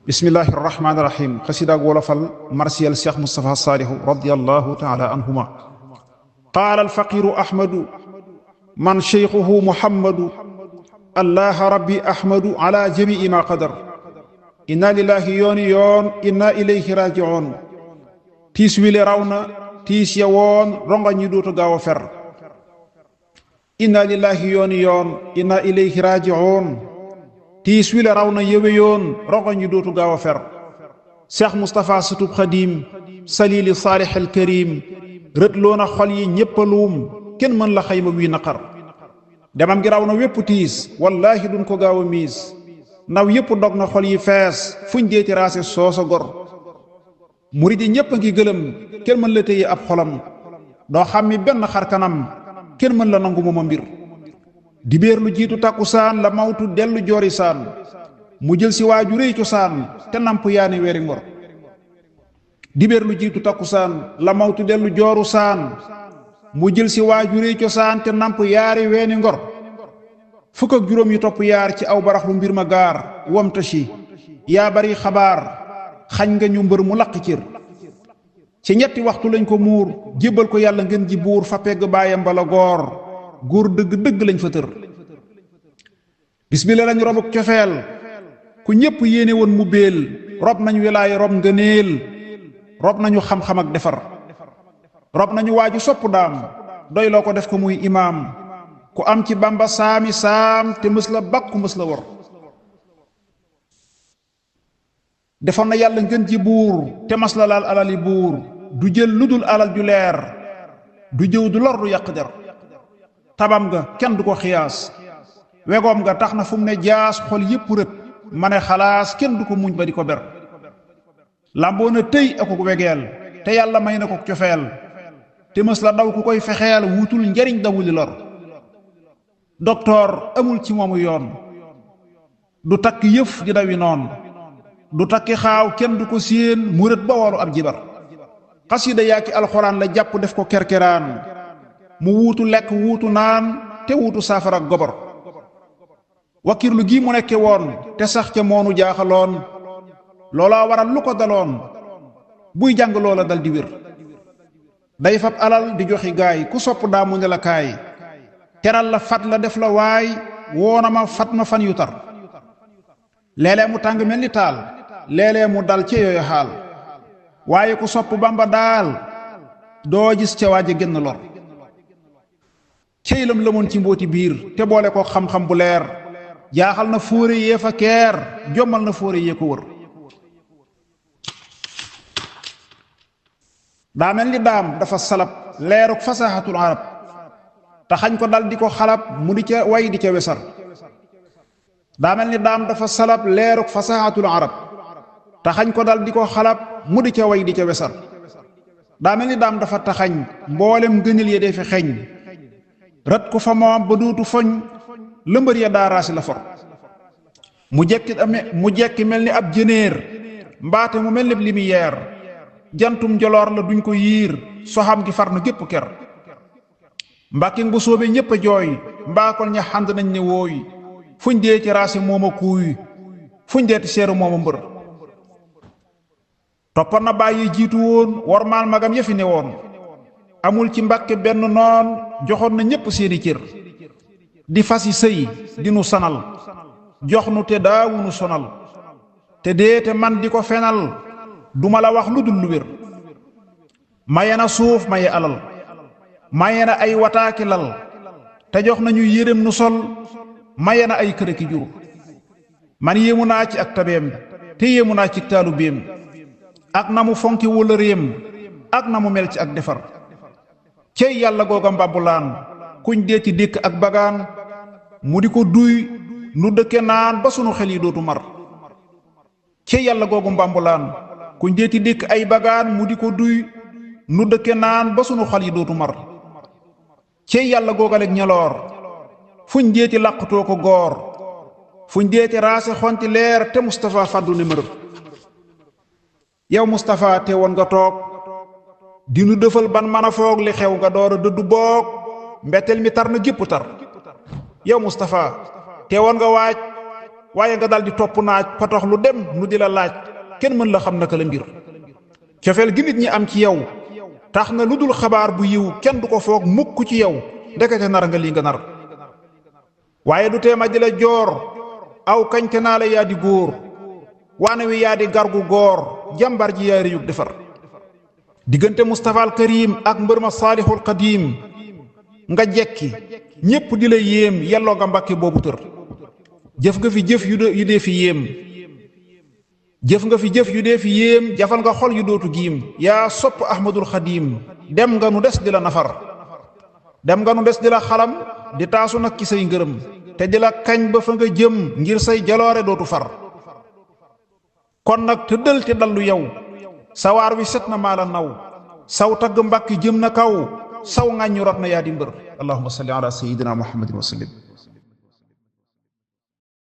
bismillahi irrahmani irrahim xasidaag wolofal marsiyal cheikh moustapha saalihu radiallahu taala anhuma qaala alfaqiru ahmadu man cheikhuhu muhammadu allaha rabbi ahmadu ala jamii ma qadar inna lillahi yoon inna ilayhi rajiun tiis wile raw na tiis ya woon ronga ñi dootu gaaw a fer inna lillahi yoon inna ilayhi rajiun tiis wi la raw na yëwe yoon rongoñ ñi dootu gaaw a fer Cheikh Moustapha sutub xadim salili saalih al karim rët loona xol yi ñéppaluum kenn mën la xayma wii naqar demam gi raw na wépp tiis wallaahi duñ ko gaaw a miis naw yépp dog na xol yi fees fuñ deeti raase soosa gor murid yi ñépp a ngi gëlëm kenn mën la téye ab xolam doo xam mi benn xar kanam kenn mën la nangu mooma mbir dibéer lu jiitu takkusaan la mawtu dellu joori saan mu jël si waaju réy cosaan te namp yaani weeri ngor dibéer lu jiitu takkusaan la mawtu dellu jooru saan mu jël si waaju réy cosaan te namp yaari weeni ngor fukk ak juróom yi topp yaar ci aw baraxlu mbir ma gaar wamtashi yaa bari xabaar xañ nga ñu mbër mu laq cër ci ñetti waxtu lañ ko muur jébbal ko yàlla ngeen ji buur fa pegg baayam bala goor góor dëgg lañ fa tër bis bi la lañ robuk cofeel ku ñépp yéene woon mu béel rob nañu wilaay rob ngëneel rob nañu xam-xam ak defar rob nañu waaju sopp daam doy loo ko def ko muy imaam ku am ci bamba saami saam te mës la bakku mës la wor defoon na yàlla ngeen ji buur te mas la laal alali buur du jël lu dul alal ju leer du jëw du lor du yàq der tabam nga kenn du ko xiyaas wegoom nga tax na fu mu ne jaas xol yépp rët ma ne xalaas kenn du ko muñ ba di ko ber lamboo na tëy akuk wegeel te yàlla may na ko cofeel te mës la daw ku koy fexeel wutul njariñ dawuli lor doktoor amul ci moomu yoon du takk yëf di dawi noon du takki xaaw kenn du ko séen mu rët ba woolu ab jibar xasida yaaki alxuraan la jàpp def ko kerkeraan mu wuutu lekk wuutu naan te wuutu saafara ak gobar wakkirlu gi mu nekke woon te sax ca moonu jaaxaloon loolaa waral lu ko daloon buy jàng loola dal di wér day fab alal di joxi gaay ku sopp daa mu ne la kaay teral la fat la def la waay woona ma fat ma fan yu tar léeg-léeg mu tàng mel ni taal léeg-léeg mu dal ci yooyu xaal waaye ku sopp bamba daal doo gis ca waaja génn lor ceylam lëmoon ci mbooti biir te boole ko xam-xam bu leer jaaxal na fóore yee fa keer jommal na fóore yee ko wër daa mel ni daam dafa salab leeruk fasaxatul arab te xañ ko dal di ko xalab mu di ca way di ca wesar daa mel ni daam dafa salab leeruk fasaxatul arab te xañ ko dal di ko xalab mu di ca way di ca wesar daa mel ni daam dafa taxañ mboolem gënil ya dee fi xeeñ rat ko fa moom ba duutu foñ lëmbër ya daaraasi la for mu jekki mel ni ab jënéer mbaate mu mel ni lumière jantum njoloor la duñ ko yiir soxam gi far na gépp ker mbàkking bu soobee ñépp a jooy mbaakol ña xànd nañ ne wooy fuñ dee ci raasi mooma kuuy fuñ deeti seeru mooma mbër toppan na bàyyi jiitu woon wormaal magam ya fi ne woon amul ci mbàkke benn noon joxoon na ñépp seeni cër di fas yi sëy di nu sanal jox nu te daawunu sonal te déete man di ko fenal duma la wax lu dul lu wér maye na suuf maye alal maye na ay wataaki lal te jox nañu yérem nu sol maye na ay kërëki jur man yéemu naa ci ak tabeem te yéemu naa ci taalu béem ak na mu fonki wala réem ak na mu mel ci ak defar cey yàlla googa mbambulaan kuñ dee ci dékk ak bagaan mu di ko duy nu dëkke naan ba sunu xel yi dootu mar cey yàlla googu mbambulaan kuñ dee ci dékk ay bagaan mu di ko duy nu dëkke naan ba sunu xel yi dootu mar cey yàlla googalek ñeloor fuñ deeti làqutoo ko goor fuñ deeti raase xonti leer te Moustapha fàddu numéro yow Moustapha te woon nga toog dinu dëfal ban mën a foog li xew nga door a dëddu boog mbetteel mi tar na gépp tar yow Moustapha teewoon nga waaj waaye nga daal di topp naaj patax lu dem nu di la laaj kenn mën la xam naka la mbir cofeel gi nit ñi am ci yow tax na lu dul xabaar bu yiw kenn du ko foog mukk ci yow ndekete nar nga lii nga nar waaye du teema di la joor aw kañte naa la yaa di góor waane wi yaa di gargu góor jàmbar ji yaa réyug defar diggante Mustafa al Karim ak mbër ma Saalihul Qadim nga jekki ñépp di la yéem yelloo nga mbàkke boobu tër jëf nga fi jëf yu dee fi yéem jëf nga fi jëf yu dee fi yéem jafal nga xol yu dootu giim yaa sopp Ahmadul Xadim dem nga nu des di la nafar dem nga nu des di la xalam di taasu nag ci say ngërëm te di la kañ ba fa nga jëm ngir say jaloore dootu far kon nag tëddal te dallu yow sawaar wi set na maa la naw saw tagg mbàkki jëm na kaw saw ŋàññu rot na yaa di mbër allahumma salli ala sayyidina muhammadin wa sallim